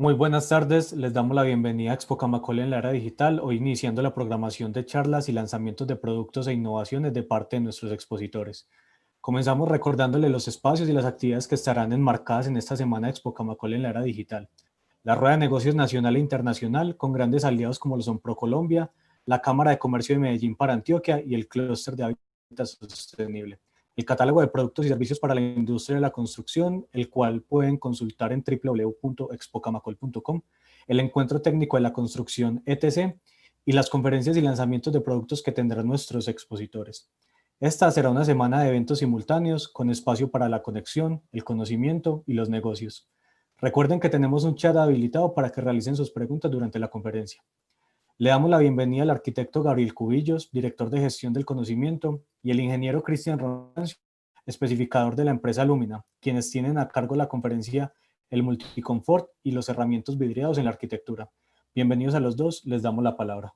Muy buenas tardes, les damos la bienvenida a Expo Camacol en la era digital, hoy iniciando la programación de charlas y lanzamientos de productos e innovaciones de parte de nuestros expositores. Comenzamos recordándole los espacios y las actividades que estarán enmarcadas en esta semana de Expo Camacol en la era digital. La Rueda de Negocios Nacional e Internacional, con grandes aliados como lo son ProColombia, la Cámara de Comercio de Medellín para Antioquia y el Clúster de Hábitat Sostenible. El catálogo de productos y servicios para la industria de la construcción, el cual pueden consultar en www.expocamacol.com, el encuentro técnico de la construcción ETC y las conferencias y lanzamientos de productos que tendrán nuestros expositores. Esta será una semana de eventos simultáneos con espacio para la conexión, el conocimiento y los negocios. Recuerden que tenemos un chat habilitado para que realicen sus preguntas durante la conferencia. Le damos la bienvenida al arquitecto Gabriel Cubillos, director de gestión del conocimiento, y el ingeniero Cristian Roncancio, especificador de la empresa Lumina, quienes tienen a cargo la conferencia El Multiconfort y los herramientas vidriados en la arquitectura. Bienvenidos a los dos, les damos la palabra.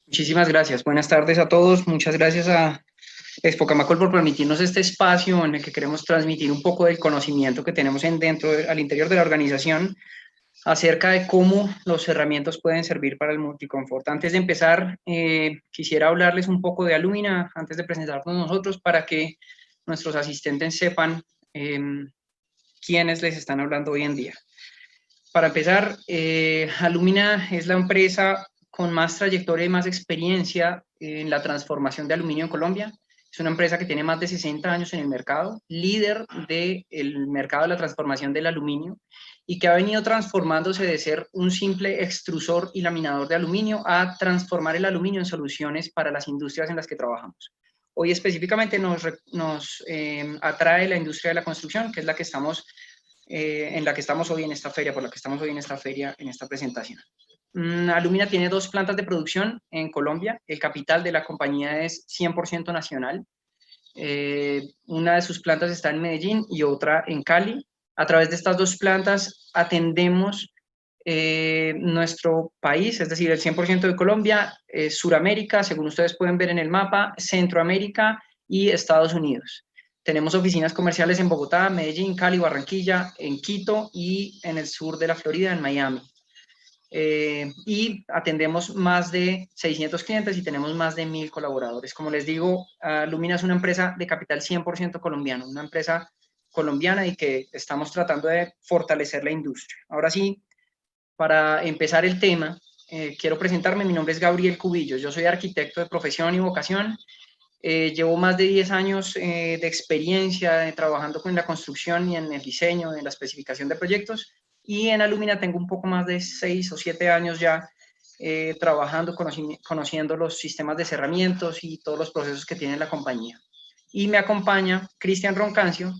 Muchísimas gracias. Buenas tardes a todos. Muchas gracias a Expo Camacol por permitirnos este espacio en el que queremos transmitir un poco del conocimiento que tenemos al interior de la organización acerca de cómo los herramientas pueden servir para el multiconfort. Antes de empezar, quisiera hablarles un poco de Alumina, antes de presentarnos nosotros, para que nuestros asistentes sepan quiénes les están hablando hoy en día. Para empezar, Alumina es la empresa con más trayectoria y más experiencia en la transformación de aluminio en Colombia. Es una empresa que tiene más de 60 años en el mercado, líder del mercado de la transformación del aluminio y que ha venido transformándose de ser un simple extrusor y laminador de aluminio a transformar el aluminio en soluciones para las industrias en las que trabajamos. Hoy específicamente nos atrae la industria de la construcción, que es la que estamos en la que estamos hoy en esta feria, por la que estamos hoy en esta feria, en esta presentación. Alumina tiene 2 plantas de producción en Colombia. El capital de la compañía es 100% nacional. Una de sus plantas está en Medellín y otra en Cali. A través de estas 2 plantas atendemos nuestro país, es decir, el 100% de Colombia, Suramérica, según ustedes pueden ver en el mapa, Centroamérica y Estados Unidos. Tenemos oficinas comerciales en Bogotá, Medellín, Cali, Barranquilla, en Quito y en el sur de la Florida, en Miami. Y atendemos más de 600 clientes y tenemos más de 1000 colaboradores. Como les digo, Lumina es una empresa de capital 100% colombiano, una empresa colombiana y que estamos tratando de fortalecer la industria. Ahora sí, para empezar el tema, quiero presentarme. Mi nombre es Gabriel Cubillos, yo soy arquitecto de profesión y vocación. Llevo más de 10 años de experiencia trabajando con la construcción y en el diseño, en la especificación de proyectos, y en Alumina tengo un poco más de 6 o 7 años ya trabajando, conociendo los sistemas de cerramientos y todos los procesos que tiene la compañía. Y me acompaña Cristian Roncancio,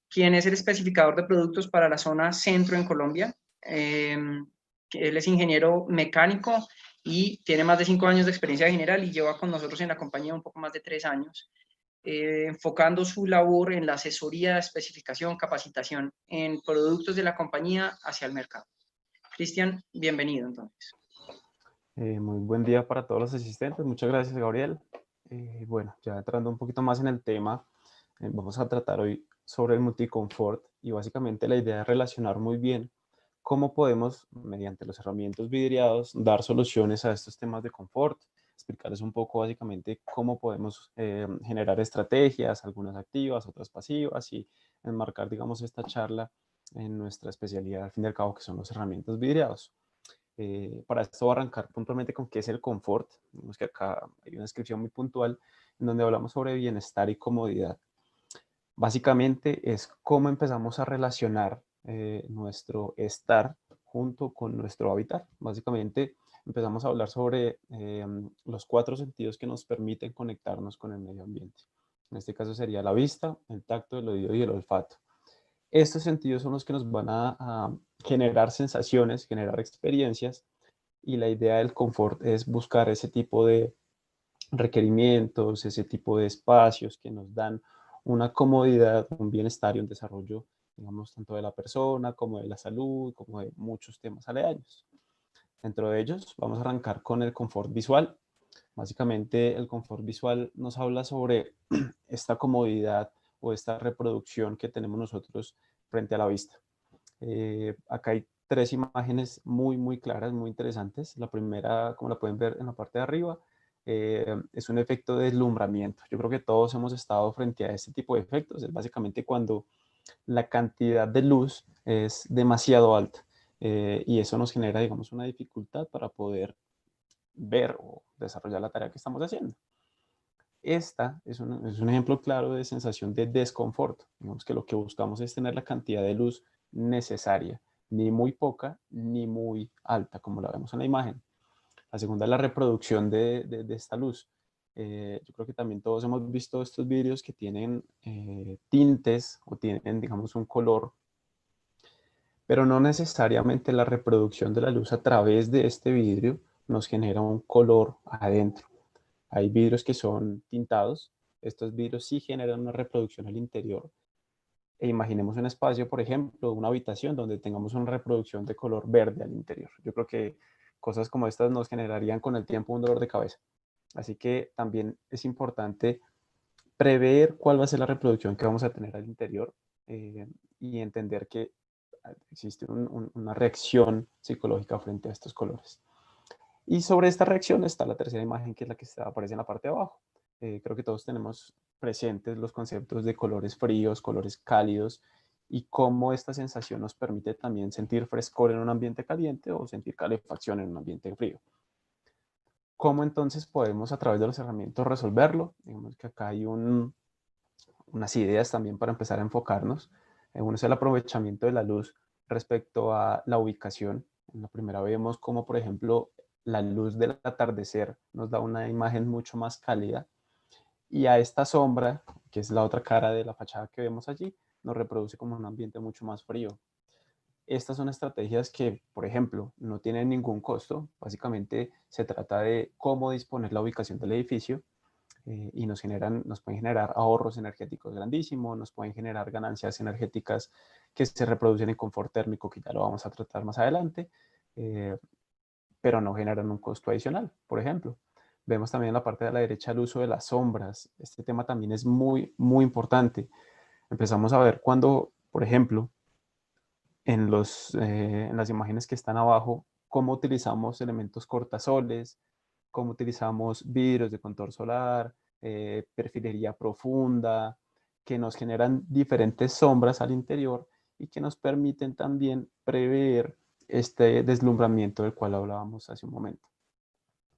quien es el especificador de productos para la zona centro en Colombia. Él es ingeniero mecánico y tiene más de 5 años de experiencia general y lleva con nosotros en la compañía un poco más de 3 años, enfocando su labor en la asesoría, especificación, capacitación en productos de la compañía hacia el mercado. Cristian, bienvenido entonces. Muy buen día para todos los asistentes. Muchas gracias, Gabriel. Bueno, ya entrando un poquito más en el tema, vamos a tratar hoy sobre el multiconfort y básicamente la idea es relacionar muy bien cómo podemos, mediante las herramientas vidriados, dar soluciones a estos temas de confort, explicarles un poco básicamente cómo podemos generar estrategias, algunas activas, otras pasivas y enmarcar, digamos, esta charla en nuestra especialidad, al fin y al cabo, que son las herramientas vidriados. Para esto voy a arrancar puntualmente con qué es el confort. Vemos que acá hay una descripción muy puntual en donde hablamos sobre bienestar y comodidad. Básicamente es cómo empezamos a relacionar nuestro estar junto con nuestro habitar. Básicamente empezamos a hablar sobre los 4 sentidos que nos permiten conectarnos con el medio ambiente. En este caso sería la vista, el tacto, el oído y el olfato. Estos sentidos son los que nos van a generar sensaciones, generar experiencias, y la idea del confort es buscar ese tipo de requerimientos, ese tipo de espacios que nos dan una comodidad, un bienestar y un desarrollo, digamos, tanto de la persona como de la salud, como de muchos temas aledaños. Dentro de ellos vamos a arrancar con el confort visual. Básicamente el confort visual nos habla sobre esta comodidad o esta reproducción que tenemos nosotros frente a la vista. Acá hay 3 imágenes muy claras, muy interesantes. La primera, como la pueden ver en la parte de arriba, es un efecto de deslumbramiento. Yo creo que todos hemos estado frente a este tipo de efectos. Es básicamente cuando la cantidad de luz es demasiado alta y eso nos genera, digamos, una dificultad para poder ver o desarrollar la tarea que estamos haciendo. Esta es un ejemplo claro de sensación de desconfort. Digamos que lo que buscamos es tener la cantidad de luz necesaria, ni muy poca ni muy alta, como la vemos en la imagen. La segunda es la reproducción de esta luz. Yo creo que también todos hemos visto estos vidrios que tienen tintes o tienen, digamos, un color, pero no necesariamente la reproducción de la luz a través de este vidrio nos genera un color adentro. Hay vidrios que son tintados. Estos vidrios sí generan una reproducción al interior. E imaginemos un espacio, por ejemplo, una habitación donde tengamos una reproducción de color verde al interior. Yo creo que cosas como estas nos generarían con el tiempo un dolor de cabeza. Así que también es importante prever cuál va a ser la reproducción que vamos a tener al interior y entender que existe una reacción psicológica frente a estos colores. Y sobre esta reacción está la tercera imagen, que es la que aparece en la parte de abajo. Creo que todos tenemos presentes los conceptos de colores fríos, colores cálidos, y cómo esta sensación nos permite también sentir frescor en un ambiente caliente o sentir calefacción en un ambiente frío. ¿Cómo entonces podemos a través de las herramientas resolverlo? Digamos que acá hay unas ideas también para empezar a enfocarnos. Uno es el aprovechamiento de la luz respecto a la ubicación. En la primera vemos como, por ejemplo, la luz del atardecer nos da una imagen mucho más cálida y a esta sombra, que es la otra cara de la fachada que vemos allí, nos reproduce como un ambiente mucho más frío. Estas son estrategias que, por ejemplo, no tienen ningún costo. Básicamente se trata de cómo disponer la ubicación del edificio y nos pueden generar ahorros energéticos grandísimos, nos pueden generar ganancias energéticas que se reproducen en confort térmico, que ya lo vamos a tratar más adelante, pero no generan un costo adicional. Por ejemplo, vemos también en la parte de la derecha el uso de las sombras. Este tema también es muy importante. Empezamos a ver cuando, por ejemplo, en las imágenes que están abajo, cómo utilizamos elementos cortasoles, cómo utilizamos vidrios de contorno solar, perfilería profunda, que nos generan diferentes sombras al interior y que nos permiten también prever este deslumbramiento del cual hablábamos hace un momento.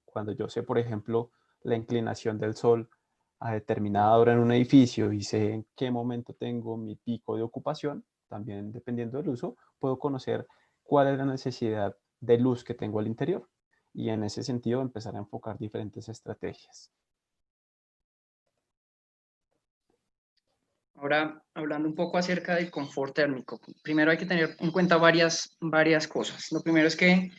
Cuando yo sé, por ejemplo, la inclinación del sol a determinada hora en un edificio y sé en qué momento tengo mi pico de ocupación, también dependiendo del uso, puedo conocer cuál es la necesidad de luz que tengo al interior y en ese sentido empezar a enfocar diferentes estrategias. Ahora, hablando un poco acerca del confort térmico, primero hay que tener en cuenta varias cosas. Lo primero es que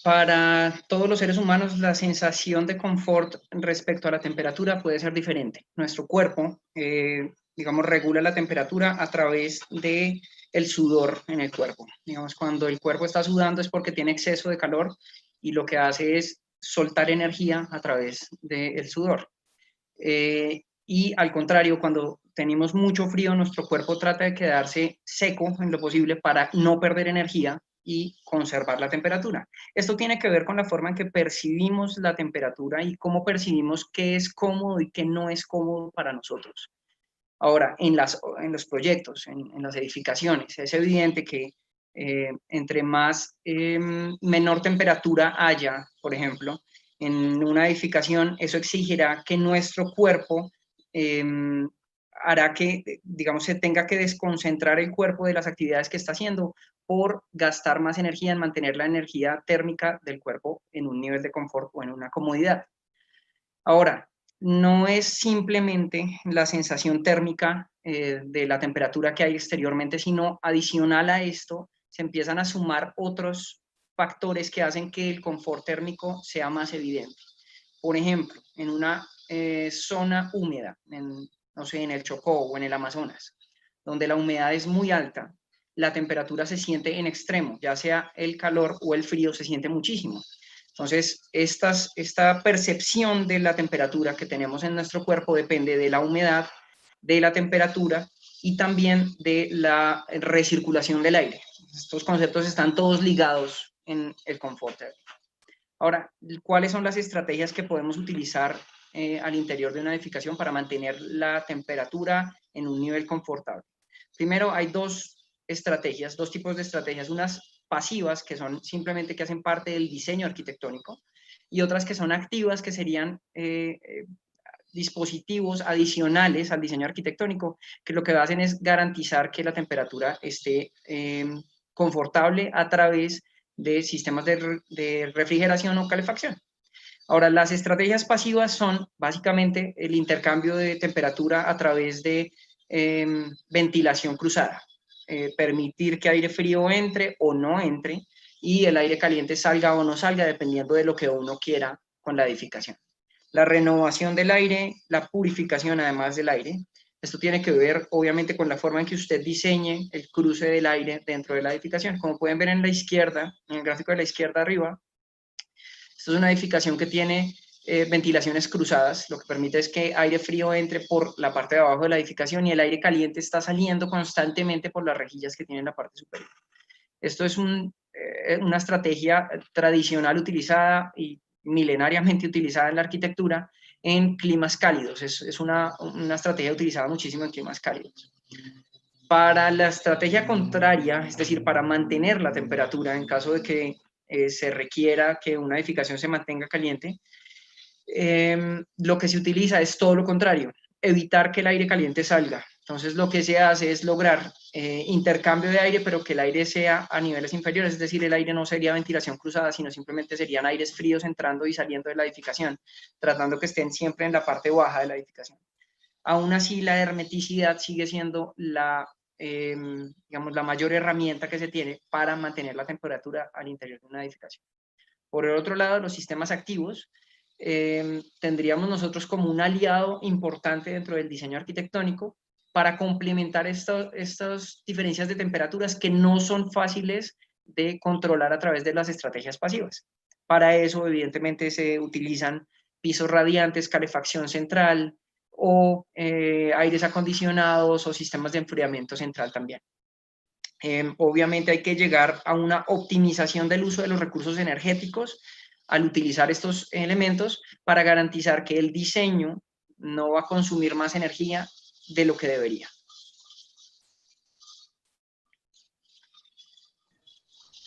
para todos los seres humanos la sensación de confort respecto a la temperatura puede ser diferente. Nuestro cuerpo, digamos, regula la temperatura a través de el sudor en el cuerpo. Digamos, cuando el cuerpo está sudando es porque tiene exceso de calor y lo que hace es soltar energía a través del sudor. Y al contrario, cuando tenemos mucho frío, nuestro cuerpo trata de quedarse seco en lo posible para no perder energía y conservar la temperatura. Esto tiene que ver con la forma en que percibimos la temperatura y cómo percibimos qué es cómodo y qué no es cómodo para nosotros. Ahora, en los proyectos, en las edificaciones, es evidente que entre menor temperatura haya, por ejemplo, en una edificación, eso exigirá que nuestro cuerpo hará que, digamos, se tenga que desconcentrar el cuerpo de las actividades que está haciendo por gastar más energía en mantener la energía térmica del cuerpo en un nivel de confort o en una comodidad. Ahora, no es simplemente la sensación térmica de la temperatura que hay exteriormente, sino adicional a esto se empiezan a sumar otros factores que hacen que el confort térmico sea más evidente. Por ejemplo, en una zona húmeda, no sé, en el Chocó o en el Amazonas, donde la humedad es muy alta, la temperatura se siente en extremo, ya sea el calor o el frío se siente muchísimo. Entonces, esta percepción de la temperatura que tenemos en nuestro cuerpo depende de la humedad, de la temperatura y también de la recirculación del aire. Estos conceptos están todos ligados en el confort térmico. Ahora, ¿cuáles son las estrategias que podemos utilizar al interior de una edificación para mantener la temperatura en un nivel confortable? Primero, hay dos estrategias, dos tipos de estrategias, unas pasivas, que son simplemente que hacen parte del diseño arquitectónico, y otras que son activas, que serían dispositivos adicionales al diseño arquitectónico, que lo que hacen es garantizar que la temperatura esté confortable a través de sistemas de refrigeración o calefacción. Ahora, las estrategias pasivas son básicamente el intercambio de temperatura a través de ventilación cruzada, permitir que aire frío entre o no entre y el aire caliente salga o no salga dependiendo de lo que uno quiera con la edificación. La renovación del aire, la purificación además del aire. Esto tiene que ver, obviamente, con la forma en que usted diseñe el cruce del aire dentro de la edificación. Como pueden ver en la izquierda, en el gráfico de la izquierda arriba, esto es una edificación que tiene ventilaciones cruzadas. Lo que permite es que aire frío entre por la parte de abajo de la edificación y el aire caliente está saliendo constantemente por las rejillas que tiene en la parte superior. Esto es una estrategia tradicional utilizada y milenariamente utilizada en la arquitectura en climas cálidos. Es una estrategia utilizada muchísimo en climas cálidos. Para la estrategia contraria, es decir, para mantener la temperatura en caso de que se requiera que una edificación se mantenga caliente, lo que se utiliza es todo lo contrario, evitar que el aire caliente salga. Entonces lo que se hace es lograr intercambio de aire, pero que el aire sea a niveles inferiores, es decir, el aire no sería ventilación cruzada, sino simplemente serían aires fríos entrando y saliendo de la edificación, tratando que estén siempre en la parte baja de la edificación. Aún así, la hermeticidad sigue siendo digamos, la mayor herramienta que se tiene para mantener la temperatura al interior de una edificación. Por el otro lado, los sistemas activos, tendríamos nosotros como un aliado importante dentro del diseño arquitectónico para complementar estas diferencias de temperaturas que no son fáciles de controlar a través de las estrategias pasivas. Para eso, evidentemente, se utilizan pisos radiantes, calefacción central o aires acondicionados o sistemas de enfriamiento central también. Obviamente hay que llegar a una optimización del uso de los recursos energéticos al utilizar estos elementos para garantizar que el diseño no va a consumir más energía de lo que debería.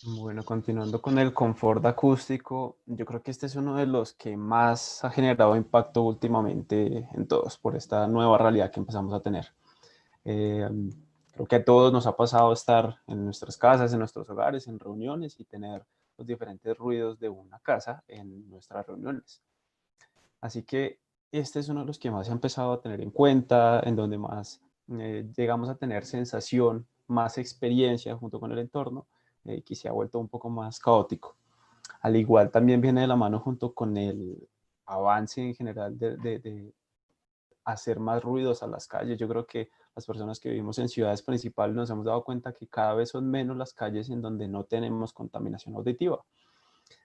Bueno, continuando con el confort acústico, yo creo que este es uno de los que más ha generado impacto últimamente en todos por esta nueva realidad que empezamos a tener. Creo que a todos nos ha pasado estar en nuestras casas, en nuestros hogares, en reuniones y tener los diferentes ruidos de una casa en nuestras reuniones. Así que este es uno de los que más se ha empezado a tener en cuenta, en donde más llegamos a tener sensación, más experiencia junto con el entorno, que se ha vuelto un poco más caótico. Al igual también viene de la mano junto con el avance en general de hacer más ruidos a las calles. Yo creo que las personas que vivimos en ciudades principales nos hemos dado cuenta que cada vez son menos las calles en donde no tenemos contaminación auditiva.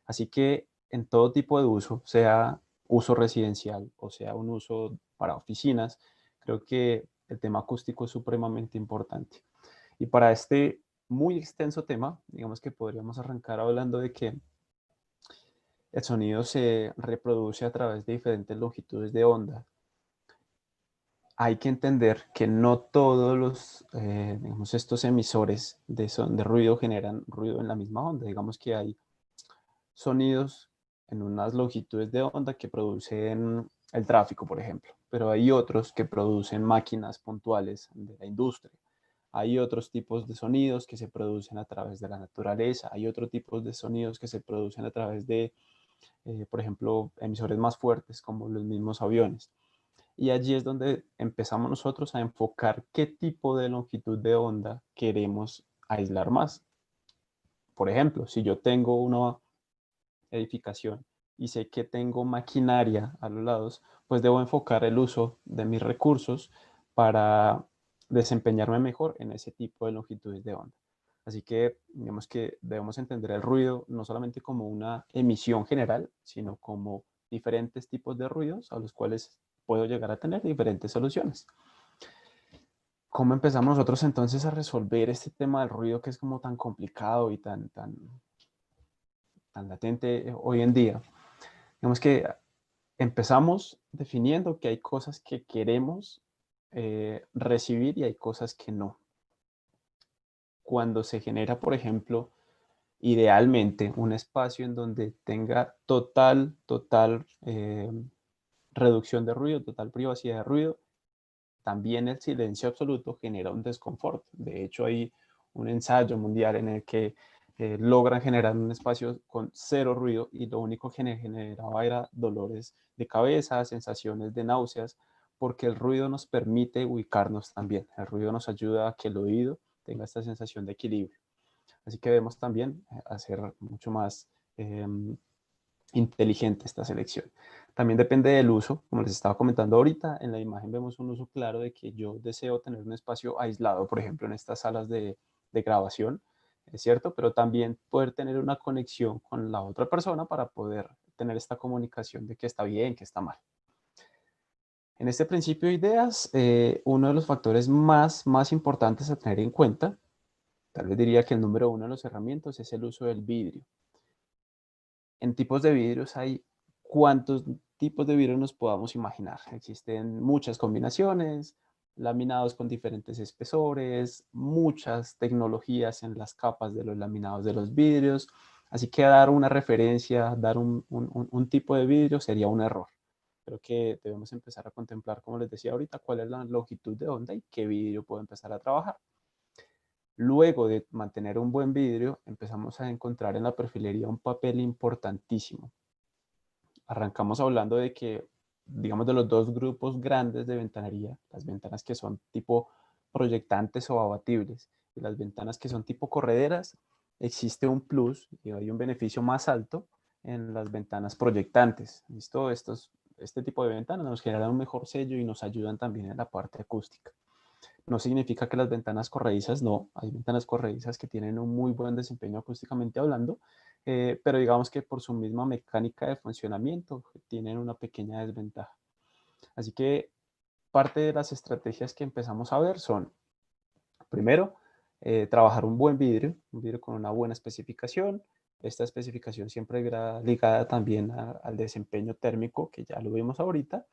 Así que en todo tipo de uso, sea uso residencial o sea un uso para oficinas, creo que el tema acústico es supremamente importante. Y para este muy extenso tema, digamos que podríamos arrancar hablando de que el sonido se reproduce a través de diferentes longitudes de onda. Hay que entender que no todos digamos, estos emisores de ruido generan ruido en la misma onda. Digamos que hay sonidos en unas longitudes de onda que producen el tráfico, por ejemplo, pero hay otros que producen máquinas puntuales de la industria. Hay otros tipos de sonidos que se producen a través de la naturaleza. Hay otros tipos de sonidos que se producen a través de, por ejemplo, emisores más fuertes como los mismos aviones. Y allí es donde empezamos nosotros a enfocar qué tipo de longitud de onda queremos aislar más. Por ejemplo, si yo tengo una edificación y sé que tengo maquinaria a los lados, pues debo enfocar el uso de mis recursos para desempeñarme mejor en ese tipo de longitudes de onda. Así que digamos que debemos entender el ruido no solamente como una emisión general, sino como diferentes tipos de ruidos a los cuales puedo llegar a tener diferentes soluciones. ¿Cómo empezamos nosotros entonces a resolver este tema del ruido que es como tan complicado y tan latente hoy en día? Digamos que empezamos definiendo que hay cosas que queremos recibir y hay cosas que no. Cuando se genera, por ejemplo, idealmente un espacio en donde tenga total reducción de ruido, total privacidad de ruido, también el silencio absoluto genera un desconfort. De hecho, hay un ensayo mundial en el que logran generar un espacio con cero ruido y lo único que generaba era dolores de cabeza, sensaciones de náuseas, porque el ruido nos permite ubicarnos también. El ruido nos ayuda a que el oído tenga esta sensación de equilibrio. Así que debemos también hacer mucho más inteligente esta selección. También depende del uso, como les estaba comentando ahorita, en la imagen vemos un uso claro de que yo deseo tener un espacio aislado, por ejemplo, en estas salas de grabación, es cierto, pero también poder tener una conexión con la otra persona para poder tener esta comunicación de que está bien, que está mal. En este principio de ideas, uno de los factores más importantes a tener en cuenta, tal vez diría que el número uno de las herramientas es el uso del vidrio. En tipos de vidrios hay cuántos tipos de vidrio nos podamos imaginar. Existen muchas combinaciones, laminados con diferentes espesores, muchas tecnologías en las capas de los laminados de los vidrios. Así que dar una referencia, dar un tipo de vidrio sería un error. Creo que debemos empezar a contemplar, como les decía ahorita, cuál es la longitud de onda y qué vidrio puedo empezar a trabajar. Luego de mantener un buen vidrio, empezamos a encontrar en la perfilería un papel importantísimo. Arrancamos hablando de que, digamos, de los dos grupos grandes de ventanería, las ventanas que son tipo proyectantes o abatibles y las ventanas que son tipo correderas, existe un plus y hay un beneficio más alto en las ventanas proyectantes. ¿Listo? Este tipo de ventanas nos generan un mejor sello y nos ayudan también en la parte acústica. No significa que las ventanas corredizas no, hay ventanas corredizas que tienen un muy buen desempeño acústicamente hablando, pero digamos que por su misma mecánica de funcionamiento tienen una pequeña desventaja. Así que parte de las estrategias que empezamos a ver son, primero, trabajar un vidrio con una buena especificación. Esta especificación siempre irá ligada también al desempeño térmico, que ya lo vimos ahorita,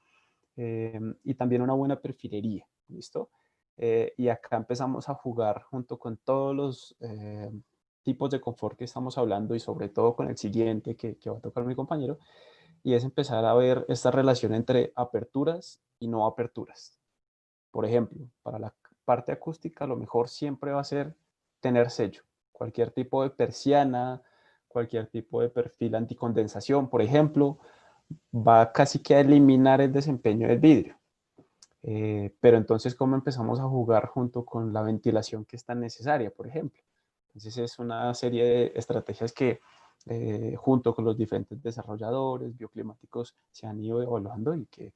y también una buena perfilería, ¿listo? Y acá empezamos a jugar junto con todos los tipos de confort que estamos hablando y sobre todo con el siguiente que va a tocar mi compañero, y es empezar a ver esta relación entre aperturas y no aperturas. Por ejemplo, para la parte acústica lo mejor siempre va a ser tener sello. Cualquier tipo de persiana, cualquier tipo de perfil anticondensación, por ejemplo, va casi que a eliminar el desempeño del vidrio. Pero entonces, ¿cómo empezamos a jugar junto con la ventilación que es tan necesaria, por ejemplo? Entonces, es una serie de estrategias que junto con los diferentes desarrolladores bioclimáticos se han ido evaluando y que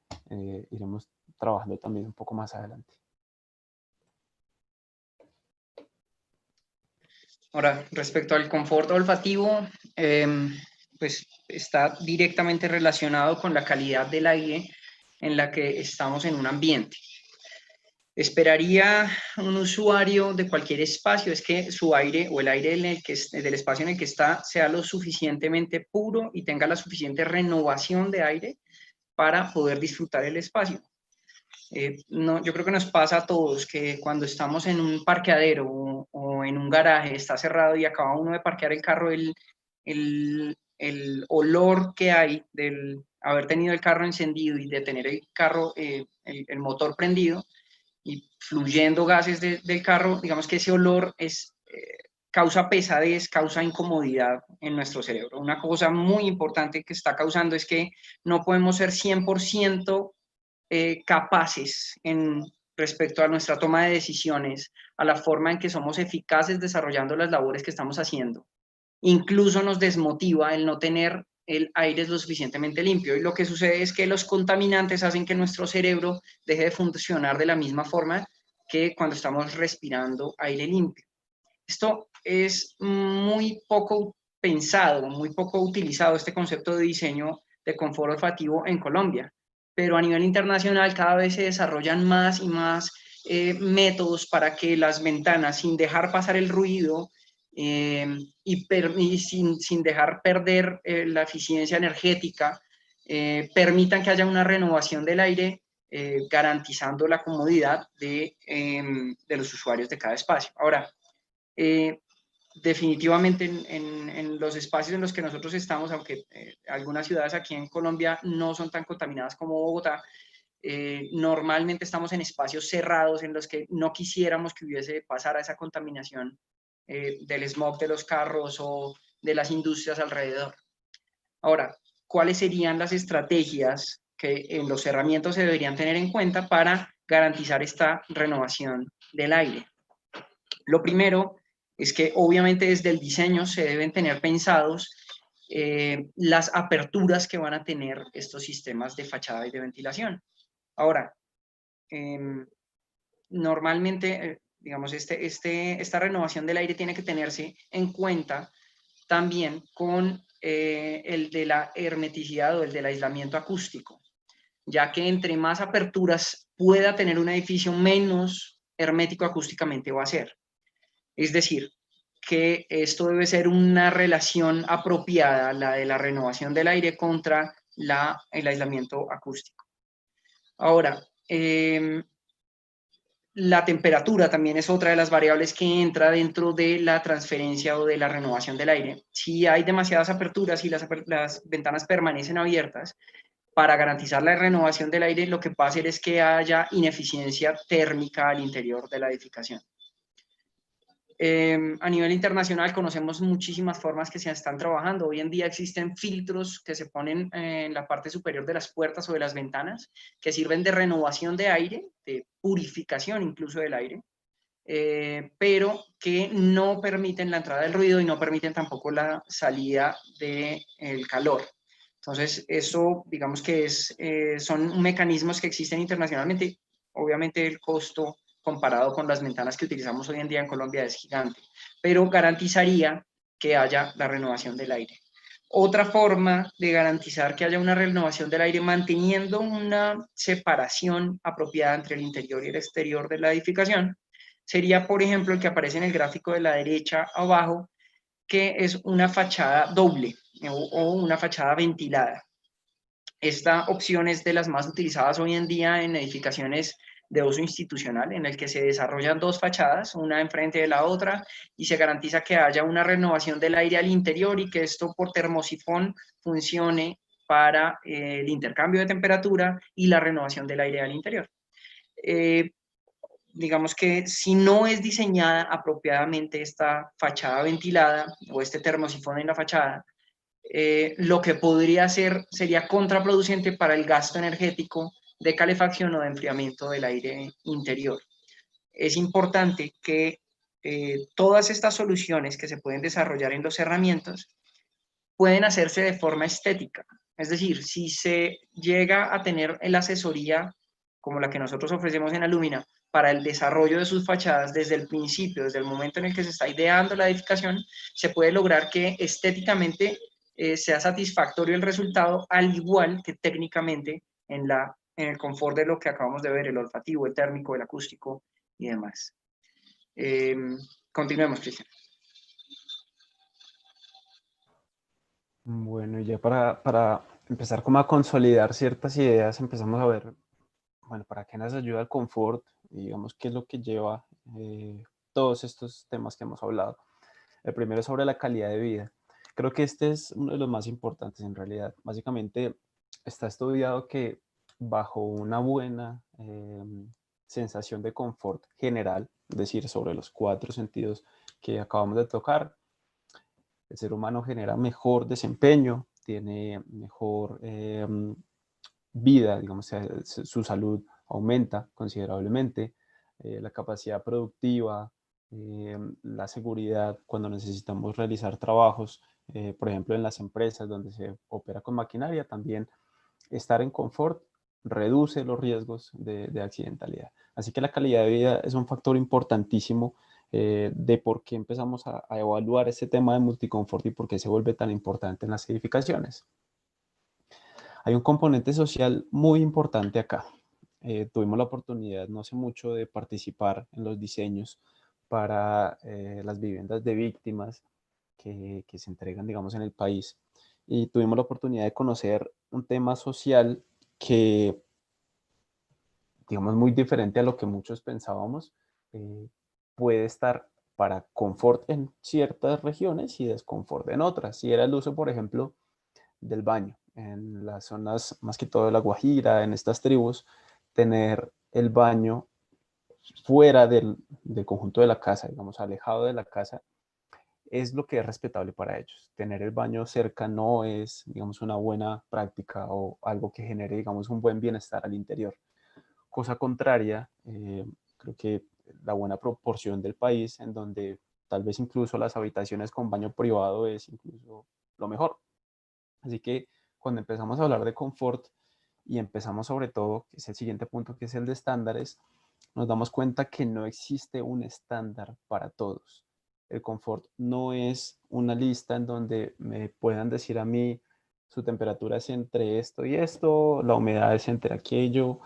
iremos trabajando también un poco más adelante. Ahora, respecto al confort olfativo, pues está directamente relacionado con la calidad del aire en la que estamos en un ambiente. Esperaría un usuario de cualquier espacio es que su aire o el aire del espacio en el que está sea lo suficientemente puro y tenga la suficiente renovación de aire para poder disfrutar el espacio. No, yo creo que nos pasa a todos que cuando estamos en un parqueadero o en un garaje, está cerrado y acaba uno de parquear el carro, el olor que hay del haber tenido el carro encendido y de tener el carro, el motor prendido y fluyendo gases del carro, digamos que ese olor causa pesadez, causa incomodidad en nuestro cerebro. Una cosa muy importante que está causando es que no podemos ser 100% capaces respecto a nuestra toma de decisiones, a la forma en que somos eficaces desarrollando las labores que estamos haciendo. Incluso nos desmotiva el no tener el aire lo suficientemente limpio. Y lo que sucede es que los contaminantes hacen que nuestro cerebro deje de funcionar de la misma forma que cuando estamos respirando aire limpio. Esto es muy poco pensado, muy poco utilizado, este concepto de diseño de confort olfativo en Colombia, pero a nivel internacional cada vez se desarrollan más y más métodos para que las ventanas, sin dejar pasar el ruido y sin dejar perder la eficiencia energética, permitan que haya una renovación del aire, garantizando la comodidad de los usuarios de cada espacio. Ahora, definitivamente en los espacios en los que nosotros estamos, aunque algunas ciudades aquí en Colombia no son tan contaminadas como Bogotá, normalmente estamos en espacios cerrados en los que no quisiéramos que hubiese pasara esa contaminación del smog de los carros o de las industrias alrededor. Ahora, ¿cuáles serían las estrategias que en los cerramientos se deberían tener en cuenta para garantizar esta renovación del aire? Lo primero es que obviamente desde el diseño se deben tener pensados las aperturas que van a tener estos sistemas de fachada y de ventilación. Ahora, normalmente, digamos, esta renovación del aire tiene que tenerse en cuenta también con el de la hermeticidad o el del aislamiento acústico, ya que entre más aperturas pueda tener un edificio, menos hermético acústicamente va a ser. Es decir, que esto debe ser una relación apropiada, la de la renovación del aire contra el aislamiento acústico. Ahora, la temperatura también es otra de las variables que entra dentro de la transferencia o de la renovación del aire. Si hay demasiadas aperturas y las ventanas permanecen abiertas, para garantizar la renovación del aire, lo que va a hacer es que haya ineficiencia térmica al interior de la edificación. A nivel internacional conocemos muchísimas formas que se están trabajando. Hoy en día existen filtros que se ponen en la parte superior de las puertas o de las ventanas que sirven de renovación de aire, de purificación incluso del aire, pero que no permiten la entrada del ruido y no permiten tampoco la salida del calor. Entonces, eso digamos que son mecanismos que existen internacionalmente. Obviamente el costo comparado con las ventanas que utilizamos hoy en día en Colombia es gigante, pero garantizaría que haya la renovación del aire. Otra forma de garantizar que haya una renovación del aire manteniendo una separación apropiada entre el interior y el exterior de la edificación sería, por ejemplo, el que aparece en el gráfico de la derecha abajo, que es una fachada doble o una fachada ventilada. Esta opción es de las más utilizadas hoy en día en edificaciones de uso institucional, en el que se desarrollan dos fachadas, una enfrente de la otra, y se garantiza que haya una renovación del aire al interior y que esto por termosifón funcione para el intercambio de temperatura y la renovación del aire al interior. Digamos que si no es diseñada apropiadamente esta fachada ventilada o este termosifón en la fachada, lo que podría hacer sería contraproducente para el gasto energético de calefacción o de enfriamiento del aire interior. Es importante que todas estas soluciones que se pueden desarrollar en los cerramientos pueden hacerse de forma estética. Es decir, si se llega a tener la asesoría como la que nosotros ofrecemos en Alumina para el desarrollo de sus fachadas desde el principio, desde el momento en el que se está ideando la edificación, se puede lograr que estéticamente sea satisfactorio el resultado, al igual que técnicamente en el confort de lo que acabamos de ver, el olfativo, el térmico, el acústico y demás. Continuemos, Cristian. Bueno, y ya para empezar como a consolidar ciertas ideas, empezamos a ver, bueno, ¿para qué nos ayuda el confort? Y digamos, ¿qué es lo que lleva todos estos temas que hemos hablado? El primero es sobre la calidad de vida. Creo que este es uno de los más importantes en realidad. Básicamente está estudiado que bajo una buena sensación de confort general, es decir, sobre los 4 sentidos que acabamos de tocar, el ser humano genera mejor desempeño, tiene mejor vida, digamos, su salud aumenta considerablemente, la capacidad productiva, la seguridad cuando necesitamos realizar trabajos, por ejemplo, en las empresas donde se opera con maquinaria, también estar en confort reduce los riesgos de accidentalidad. Así que la calidad de vida es un factor importantísimo de por qué empezamos a evaluar este tema de multiconfort y por qué se vuelve tan importante en las edificaciones. Hay un componente social muy importante acá tuvimos la oportunidad no hace mucho de participar en los diseños para las viviendas de víctimas que se entregan, digamos, en el país. Y tuvimos la oportunidad de conocer un tema social que, digamos, muy diferente a lo que muchos pensábamos, eh, puede estar para confort en ciertas regiones y desconfort en otras. Y era el uso, por ejemplo, del baño. En las zonas, más que todo de La Guajira, en estas tribus, tener el baño fuera del conjunto de la casa, digamos, alejado de la casa, es lo que es respetable para ellos. Tener el baño cerca no es, digamos, una buena práctica o algo que genere, digamos, un buen bienestar al interior. Cosa contraria, creo que la buena proporción del país, en donde tal vez incluso las habitaciones con baño privado es incluso lo mejor. Así que cuando empezamos a hablar de confort y empezamos sobre todo, que es el siguiente punto, que es el de estándares, nos damos cuenta que no existe un estándar para todos. El confort no es una lista en donde me puedan decir a mí su temperatura es entre esto y esto, la humedad es entre aquello,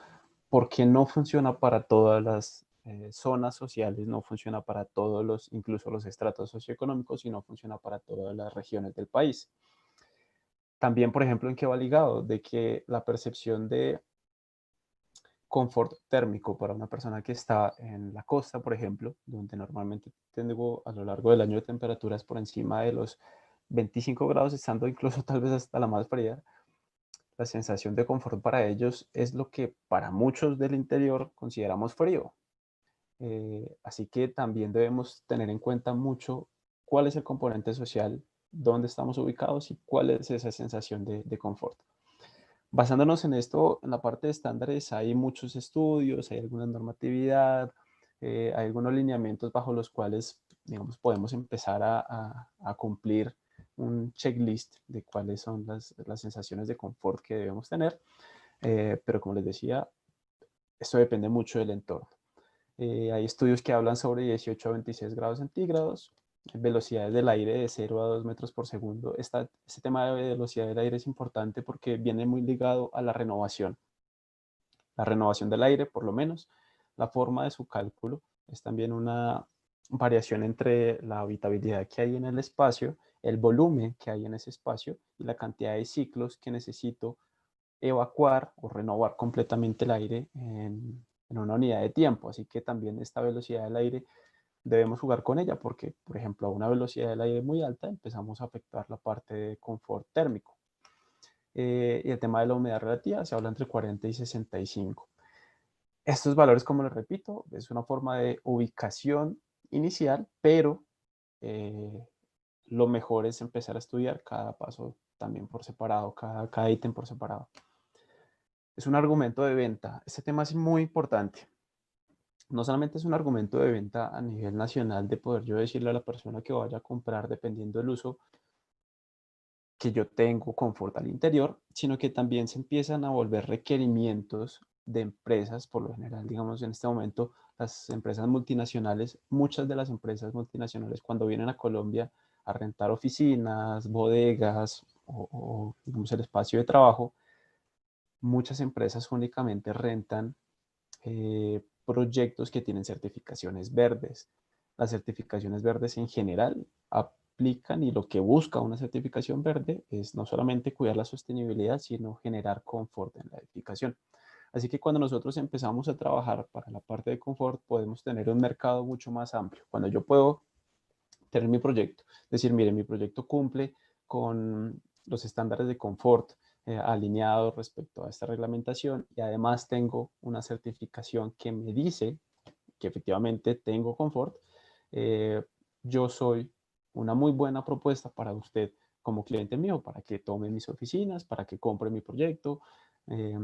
porque no funciona para todas las zonas sociales, no funciona para todos los, incluso los estratos socioeconómicos, y no funciona para todas las regiones del país. También, por ejemplo, ¿en qué va ligado? De que la percepción de confort térmico para una persona que está en la costa, por ejemplo, donde normalmente tengo a lo largo del año temperaturas por encima de los 25 grados, estando incluso tal vez hasta la más fría, la sensación de confort para ellos es lo que para muchos del interior consideramos frío. Así que también debemos tener en cuenta mucho cuál es el componente social, dónde estamos ubicados y cuál es esa sensación de confort. Basándonos en esto, en la parte de estándares hay muchos estudios, hay alguna normatividad, hay algunos lineamientos bajo los cuales, digamos, podemos empezar a cumplir un checklist de cuáles son las sensaciones de confort que debemos tener. Pero como les decía, esto depende mucho del entorno. Hay estudios que hablan sobre 18 a 26 grados centígrados, velocidades del aire de 0 a 2 metros por segundo. Este tema de velocidad del aire es importante porque viene muy ligado a la renovación. La renovación del aire, por lo menos, la forma de su cálculo es también una variación entre la habitabilidad que hay en el espacio, el volumen que hay en ese espacio y la cantidad de ciclos que necesito evacuar o renovar completamente el aire en una unidad de tiempo. Así que también esta velocidad del aire debemos jugar con ella porque, por ejemplo, a una velocidad del aire muy alta empezamos a afectar la parte de confort térmico. Y el tema de la humedad relativa se habla entre 40 y 65. Estos valores, como les repito, es una forma de ubicación inicial, pero eh, lo mejor es empezar a estudiar cada paso también por separado, cada ítem por separado. Es un argumento de venta. Este tema es muy importante. No solamente es un argumento de venta a nivel nacional de poder yo decirle a la persona que vaya a comprar, dependiendo del uso que yo tengo, confort al interior, sino que también se empiezan a volver requerimientos de empresas, por lo general, digamos, en este momento, las empresas multinacionales, muchas de las empresas multinacionales cuando vienen a Colombia a rentar oficinas, bodegas o digamos, el espacio de trabajo, muchas empresas únicamente rentan proyectos que tienen certificaciones verdes. Las certificaciones verdes en general aplican y lo que busca una certificación verde es no solamente cuidar la sostenibilidad, sino generar confort en la edificación. Así que cuando nosotros empezamos a trabajar para la parte de confort, podemos tener un mercado mucho más amplio. Cuando yo puedo tener mi proyecto, decir, mire, mi proyecto cumple con los estándares de confort alineados respecto a esta reglamentación y además tengo una certificación que me dice que efectivamente tengo confort, eh, yo soy una muy buena propuesta para usted como cliente mío, para que tome mis oficinas, para que compre mi proyecto, eh,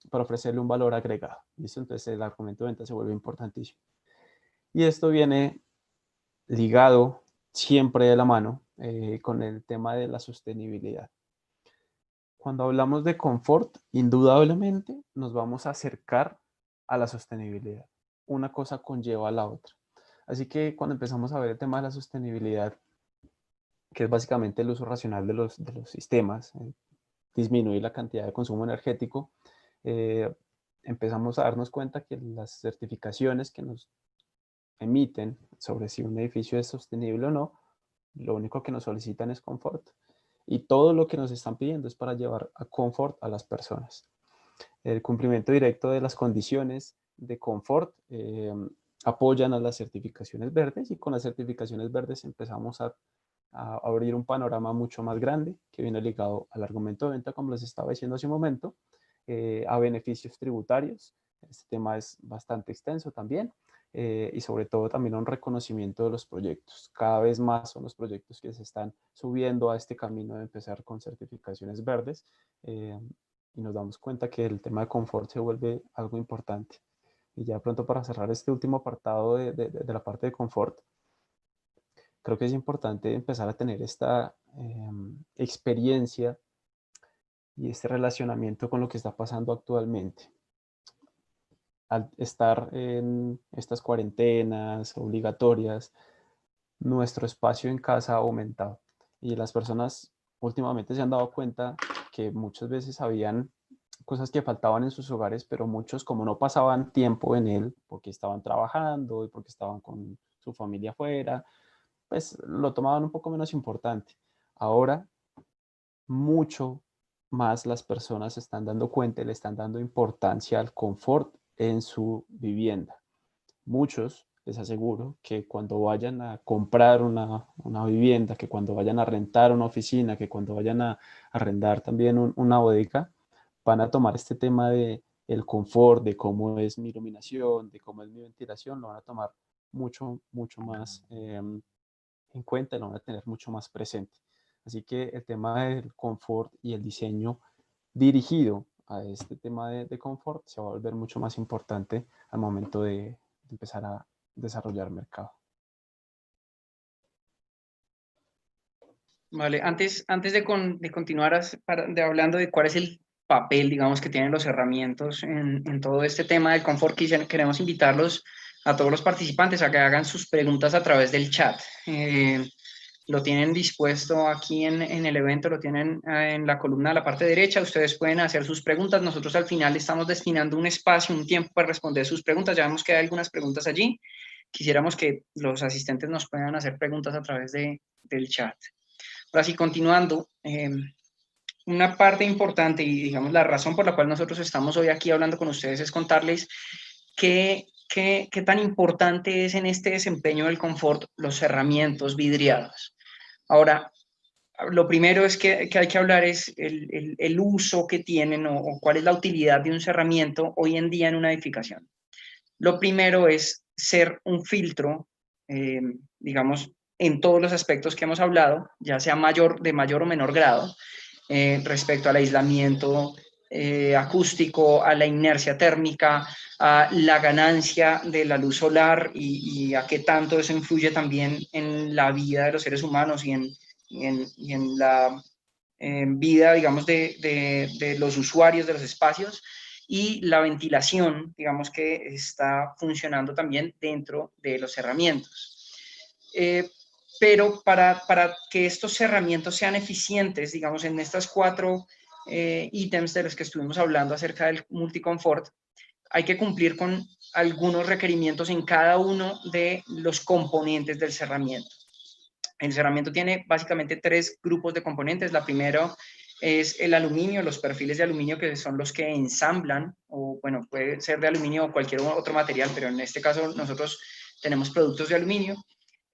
para ofrecerle un valor agregado. ¿Listo? Entonces el argumento de venta se vuelve importantísimo. Y esto viene ligado siempre de la mano con el tema de la sostenibilidad. Cuando hablamos de confort, indudablemente nos vamos a acercar a la sostenibilidad. Una cosa conlleva a la otra. Así que cuando empezamos a ver el tema de la sostenibilidad, que es básicamente el uso racional de los sistemas, disminuir la cantidad de consumo energético, empezamos a darnos cuenta que las certificaciones que nos emiten sobre si un edificio es sostenible o no, lo único que nos solicitan es confort. Y todo lo que nos están pidiendo es para llevar a confort a las personas. El cumplimiento directo de las condiciones de confort apoyan a las certificaciones verdes, y con las certificaciones verdes empezamos a abrir un panorama mucho más grande que viene ligado al argumento de venta, como les estaba diciendo hace un momento, a beneficios tributarios. Este tema es bastante extenso también. Y sobre todo también a un reconocimiento de los proyectos. Cada vez más son los proyectos que se están subiendo a este camino de empezar con certificaciones verdes, y nos damos cuenta que el tema de confort se vuelve algo importante. Y ya pronto, para cerrar este último apartado de la parte de confort, creo que es importante empezar a tener esta experiencia y este relacionamiento con lo que está pasando actualmente. Al estar en estas cuarentenas obligatorias, nuestro espacio en casa ha aumentado, y las personas últimamente se han dado cuenta que muchas veces habían cosas que faltaban en sus hogares, pero muchos, como no pasaban tiempo en él porque estaban trabajando y porque estaban con su familia afuera, pues lo tomaban un poco menos importante. Ahora, mucho más las personas se están dando cuenta y le están dando importancia al confort en su vivienda. Muchos, les aseguro, que cuando vayan a comprar una vivienda, que cuando vayan a rentar una oficina, que cuando vayan a arrendar también una bodega, van a tomar este tema de el confort, de cómo es mi iluminación, de cómo es mi ventilación, lo van a tomar mucho, mucho más en cuenta, y lo van a tener mucho más presente. Así que el tema del confort y el diseño dirigido a este tema de confort se va a volver mucho más importante al momento de empezar a desarrollar mercado. Vale, antes de continuar hablando de cuál es el papel, digamos, que tienen los herramientas en todo este tema del confort, queremos invitarlos a todos los participantes a que hagan sus preguntas a través del chat. Lo tienen dispuesto aquí en el evento, lo tienen en la columna de la parte derecha. Ustedes pueden hacer sus preguntas. Nosotros al final estamos destinando un espacio, un tiempo para responder sus preguntas. Ya vemos que hay algunas preguntas allí. Quisiéramos que los asistentes nos puedan hacer preguntas a través del chat. Ahora sí, continuando, una parte importante y digamos la razón por la cual nosotros estamos hoy aquí hablando con ustedes es contarles qué tan importante es en este desempeño del confort los cerramientos vidriados. Ahora, lo primero es que hay que hablar es el uso que tienen o cuál es la utilidad de un cerramiento hoy en día en una edificación. Lo primero es ser un filtro, digamos, en todos los aspectos que hemos hablado, ya sea de mayor o menor grado, respecto al aislamiento acústico, a la inercia térmica, a la ganancia de la luz solar y a qué tanto eso influye también en la vida de los seres humanos y en la vida, digamos, de los usuarios de los espacios, y la ventilación, digamos, que está funcionando también dentro de los cerramientos. Pero para que estos cerramientos sean eficientes, digamos, en estas 4 ítems de los que estuvimos hablando acerca del multiconfort, hay que cumplir con algunos requerimientos en cada uno de los componentes del cerramiento. El cerramiento tiene básicamente 3 grupos de componentes. La primera es el aluminio, los perfiles de aluminio, que son los que ensamblan, o bueno, puede ser de aluminio o cualquier otro material, pero en este caso nosotros tenemos productos de aluminio,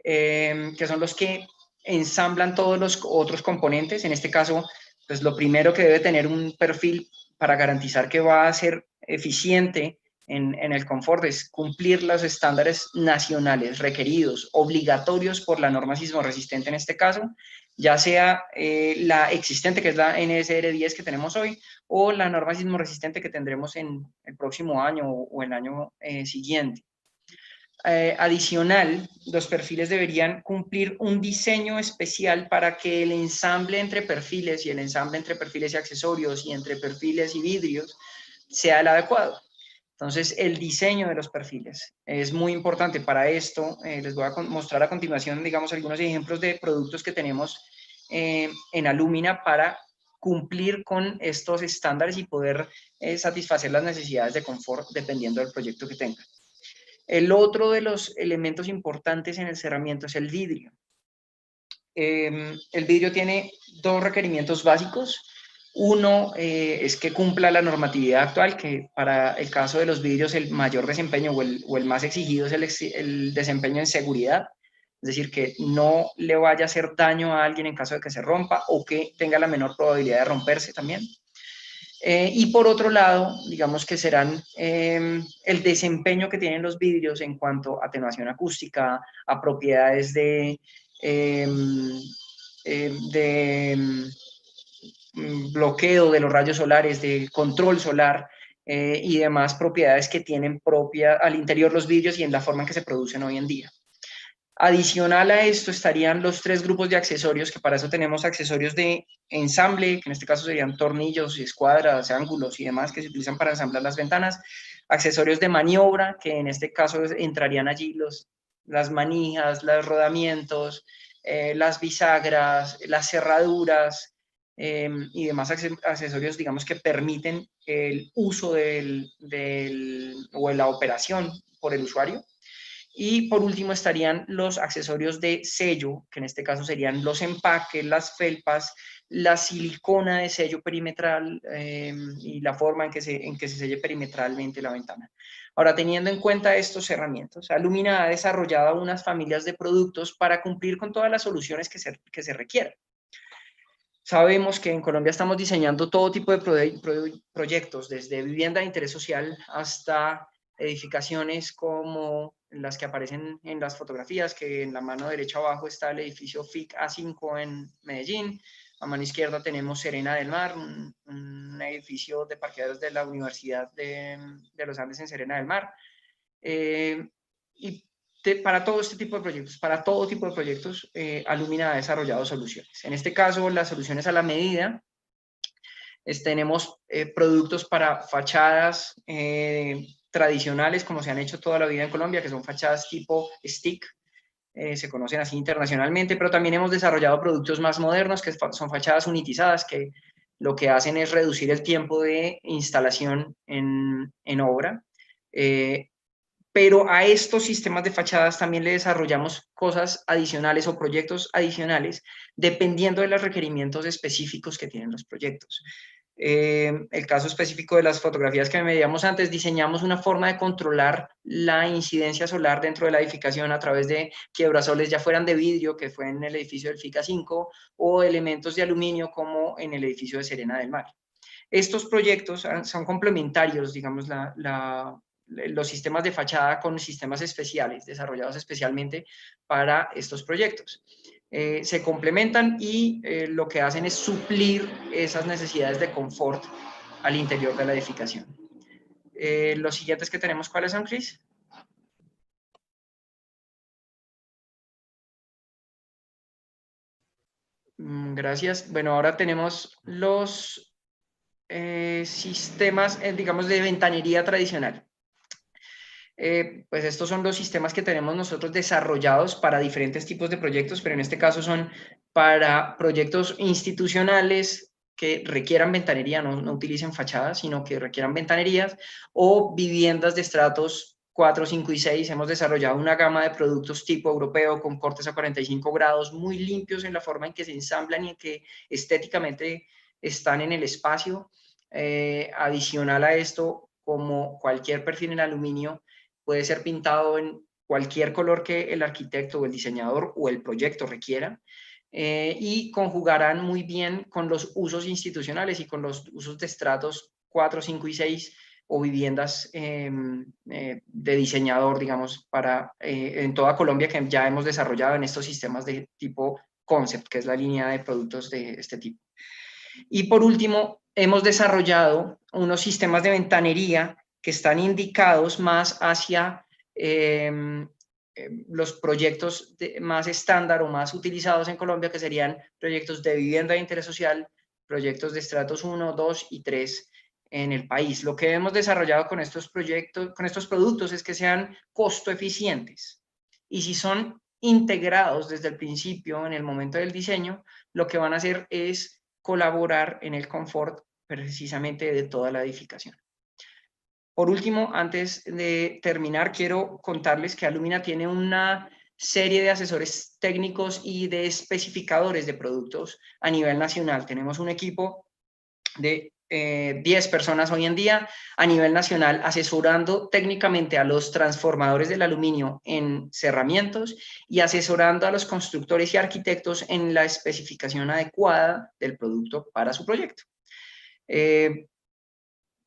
que son los que ensamblan todos los otros componentes. En este caso, pues lo primero que debe tener un perfil para garantizar que va a ser eficiente en el confort es cumplir los estándares nacionales requeridos, obligatorios por la norma sismo resistente en este caso, ya sea la existente, que es la NSR 10 que tenemos hoy, o la norma sismo resistente que tendremos en el próximo año o el año siguiente. Adicional, los perfiles deberían cumplir un diseño especial para que el ensamble entre perfiles y el ensamble entre perfiles y accesorios y entre perfiles y vidrios sea el adecuado. Entonces, el diseño de los perfiles es muy importante. Para esto, les voy a mostrar a continuación, digamos, algunos ejemplos de productos que tenemos en Alumina para cumplir con estos estándares y poder satisfacer las necesidades de confort dependiendo del proyecto que tengan. El otro de los elementos importantes en el cerramiento es el vidrio. El vidrio tiene dos requerimientos básicos. Uno es que cumpla la normatividad actual, que para el caso de los vidrios el mayor desempeño o el más exigido es el desempeño en seguridad. Es decir, que no le vaya a hacer daño a alguien en caso de que se rompa o que tenga la menor probabilidad de romperse también. Y por otro lado, digamos que serán el desempeño que tienen los vidrios en cuanto a atenuación acústica, a propiedades de bloqueo de los rayos solares, de control solar y demás propiedades que tienen al interior los vidrios y en la forma en que se producen hoy en día. Adicional a esto estarían los tres grupos de accesorios, que para eso tenemos accesorios de ensamble, que en este caso serían tornillos, escuadras, ángulos y demás que se utilizan para ensamblar las ventanas. Accesorios de maniobra, que en este caso entrarían allí las manijas, los rodamientos, las bisagras, las cerraduras y demás accesorios, digamos, que permiten el uso o la operación por el usuario. Y por último estarían los accesorios de sello, que en este caso serían los empaques, las felpas, la silicona de sello perimetral y la forma en que se selle perimetralmente la ventana. Ahora, teniendo en cuenta estos herramientas, Alumina ha desarrollado unas familias de productos para cumplir con todas las soluciones que se requieren. Sabemos que en Colombia estamos diseñando todo tipo de proyectos, desde vivienda de interés social hasta edificaciones como las que aparecen en las fotografías, que en la mano derecha abajo está el edificio FIC A5 en Medellín. A mano izquierda tenemos Serena del Mar, un edificio de parqueaderos de la Universidad de los Andes en Serena del Mar. Y para todo tipo de proyectos, Alumina ha desarrollado soluciones. En este caso, las soluciones a la medida. Tenemos productos para fachadas tradicionales, como se han hecho toda la vida en Colombia, que son fachadas tipo stick, se conocen así internacionalmente, pero también hemos desarrollado productos más modernos, que son fachadas unitizadas, que lo que hacen es reducir el tiempo de instalación en obra. Pero a estos sistemas de fachadas también le desarrollamos cosas adicionales o proyectos adicionales, dependiendo de los requerimientos específicos que tienen los proyectos. El caso específico de las fotografías que veíamos antes, diseñamos una forma de controlar la incidencia solar dentro de la edificación a través de quiebrasoles, ya fueran de vidrio, que fue en el edificio del FICA 5, o elementos de aluminio, como en el edificio de Serena del Mar. Estos proyectos son complementarios, digamos, los sistemas de fachada con sistemas especiales, desarrollados especialmente para estos proyectos. Se complementan y lo que hacen es suplir esas necesidades de confort al interior de la edificación. Los siguientes que tenemos, ¿cuáles son, Cris? Gracias. Bueno, ahora tenemos los sistemas, digamos, de ventanería tradicional. Pues estos son los sistemas que tenemos nosotros desarrollados para diferentes tipos de proyectos, pero en este caso son para proyectos institucionales que requieran ventanería, no utilicen fachadas, sino que requieran ventanerías, o viviendas de estratos 4, 5 y 6. Hemos desarrollado una gama de productos tipo europeo con cortes a 45 grados, muy limpios en la forma en que se ensamblan y en que estéticamente están en el espacio. Adicional a esto, como cualquier perfil en aluminio, puede ser pintado en cualquier color que el arquitecto o el diseñador o el proyecto requiera, y conjugarán muy bien con los usos institucionales y con los usos de estratos 4, 5 y 6 o viviendas de diseñador, digamos, en toda Colombia, que ya hemos desarrollado en estos sistemas de tipo concept, que es la línea de productos de este tipo. Y por último, hemos desarrollado unos sistemas de ventanería que están indicados más hacia los proyectos más estándar o más utilizados en Colombia, que serían proyectos de vivienda de interés social, proyectos de estratos 1, 2 y 3 en el país. Lo que hemos desarrollado con estos productos es que sean costo eficientes. Y si son integrados desde el principio, en el momento del diseño, lo que van a hacer es colaborar en el confort precisamente de toda la edificación. Por último, antes de terminar, quiero contarles que Alumina tiene una serie de asesores técnicos y de especificadores de productos a nivel nacional. Tenemos un equipo de 10 personas hoy en día a nivel nacional asesorando técnicamente a los transformadores del aluminio en cerramientos y asesorando a los constructores y arquitectos en la especificación adecuada del producto para su proyecto.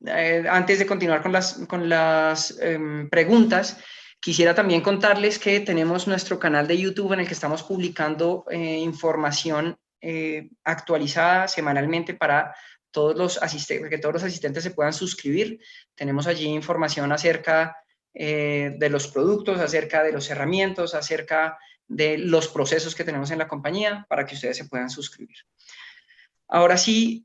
Antes de continuar con las preguntas, quisiera también contarles que tenemos nuestro canal de YouTube en el que estamos publicando información actualizada semanalmente para todos los asistentes, que todos los asistentes se puedan suscribir. Tenemos allí información acerca de los productos, acerca de los herramientas, acerca de los procesos que tenemos en la compañía para que ustedes se puedan suscribir. Ahora sí,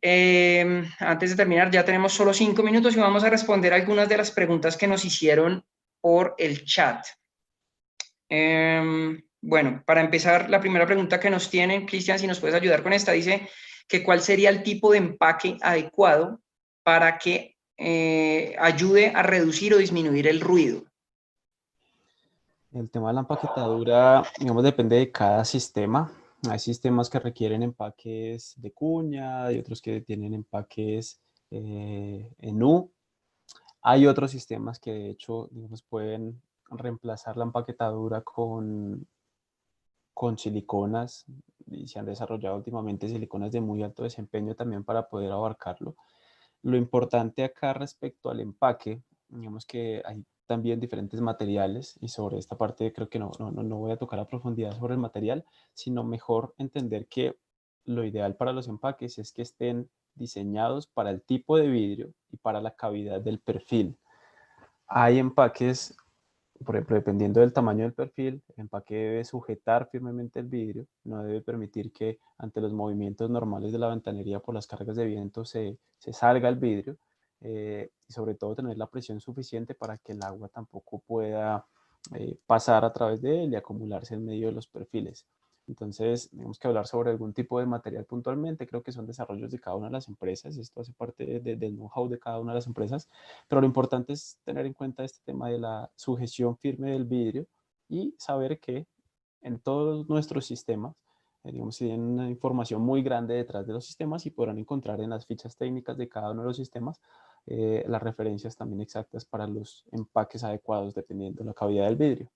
antes de terminar, ya tenemos solo 5 minutos y vamos a responder algunas de las preguntas que nos hicieron por el chat. Bueno, para empezar, la primera pregunta que nos tienen, Cristian, si nos puedes ayudar con esta, dice que cuál sería el tipo de empaque adecuado para que ayude a reducir o disminuir el ruido. El tema de la empaquetadura, digamos, depende de cada sistema. Hay sistemas que requieren empaques de cuña, hay otros que tienen empaques en U. Hay otros sistemas que de hecho, digamos, pueden reemplazar la empaquetadura con siliconas, y se han desarrollado últimamente siliconas de muy alto desempeño también para poder abarcarlo. Lo importante acá respecto al empaque, digamos que hay también diferentes materiales y sobre esta parte creo que no voy a tocar a profundidad sobre el material, sino mejor entender que lo ideal para los empaques es que estén diseñados para el tipo de vidrio y para la cavidad del perfil. Hay empaques, por ejemplo, dependiendo del tamaño del perfil, el empaque debe sujetar firmemente el vidrio, no debe permitir que ante los movimientos normales de la ventanería por las cargas de viento se salga el vidrio, y sobre todo tener la presión suficiente para que el agua tampoco pueda pasar a través de él y acumularse en medio de los perfiles. Entonces, tenemos que hablar sobre algún tipo de material puntualmente. Creo que son desarrollos de cada una de las empresas. Esto hace parte del know-how de cada una de las empresas. Pero lo importante es tener en cuenta este tema de la sujeción firme del vidrio y saber que en todos nuestros sistemas, digamos, tienen una información muy grande detrás de los sistemas y podrán encontrar en las fichas técnicas de cada uno de los sistemas las referencias también exactas para los empaques adecuados dependiendo de la cavidad del vidrio.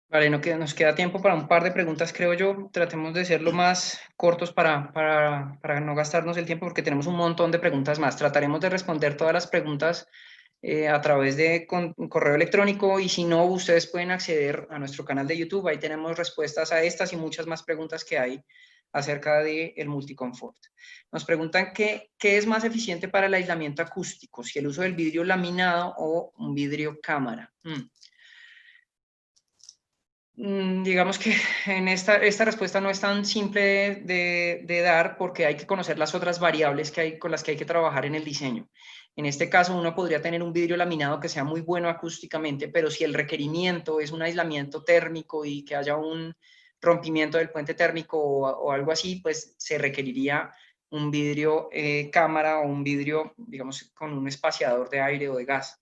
Vale, nos queda tiempo para un par de preguntas, creo yo. Tratemos de ser lo más cortos para no gastarnos el tiempo porque tenemos un montón de preguntas más. Trataremos de responder todas las preguntas a través de correo electrónico y si no, ustedes pueden acceder a nuestro canal de YouTube. Ahí tenemos respuestas a estas y muchas más preguntas que hay acerca del multiconfort. Nos preguntan qué es más eficiente para el aislamiento acústico, si el uso del vidrio laminado o un vidrio cámara. Digamos que en esta respuesta no es tan simple de dar porque hay que conocer las otras variables con las que hay que trabajar en el diseño. En este caso, uno podría tener un vidrio laminado que sea muy bueno acústicamente, pero si el requerimiento es un aislamiento térmico y que haya un rompimiento del puente térmico o algo así, pues se requeriría un vidrio cámara o un vidrio, digamos, con un espaciador de aire o de gas.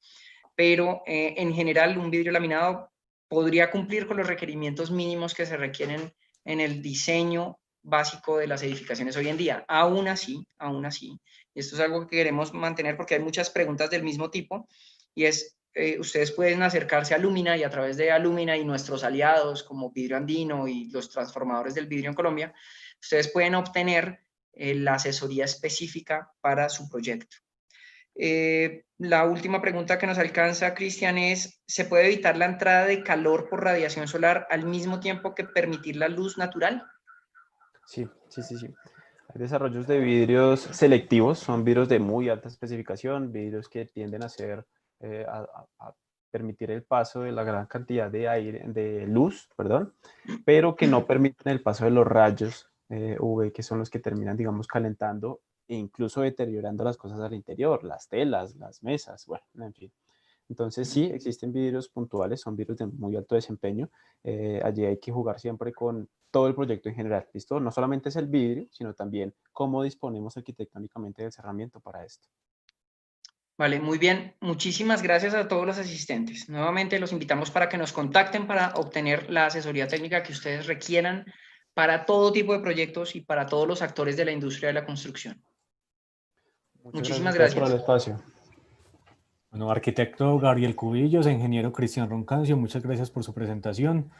Pero en general, un vidrio laminado podría cumplir con los requerimientos mínimos que se requieren en el diseño básico de las edificaciones hoy en día. Aún así, y esto es algo que queremos mantener porque hay muchas preguntas del mismo tipo, y es, ustedes pueden acercarse a Alumina y a través de Alumina y nuestros aliados como Vidrio Andino y los transformadores del vidrio en Colombia, ustedes pueden obtener la asesoría específica para su proyecto. La última pregunta que nos alcanza, Cristian, es, ¿se puede evitar la entrada de calor por radiación solar al mismo tiempo que permitir la luz natural? Sí. Hay desarrollos de vidrios selectivos, son vidrios de muy alta especificación, vidrios que tienden a ser, a permitir el paso de la gran cantidad de aire, de luz, perdón, pero que no permiten el paso de los rayos UV, que son los que terminan, digamos, calentando e incluso deteriorando las cosas al interior, las telas, las mesas, bueno, en fin. Entonces sí, existen vidrios puntuales, son vidrios de muy alto desempeño. Allí hay que jugar siempre con todo el proyecto en general, ¿listo? No solamente es el vidrio, sino también cómo disponemos arquitectónicamente del cerramiento para esto. Vale, muy bien. Muchísimas gracias a todos los asistentes. Nuevamente los invitamos para que nos contacten para obtener la asesoría técnica que ustedes requieran para todo tipo de proyectos y para todos los actores de la industria de la construcción. Muchas Muchísimas gracias por el gracias. espacio. Bueno, arquitecto Gabriel Cubillos, ingeniero Cristian Roncancio, muchas gracias por su presentación.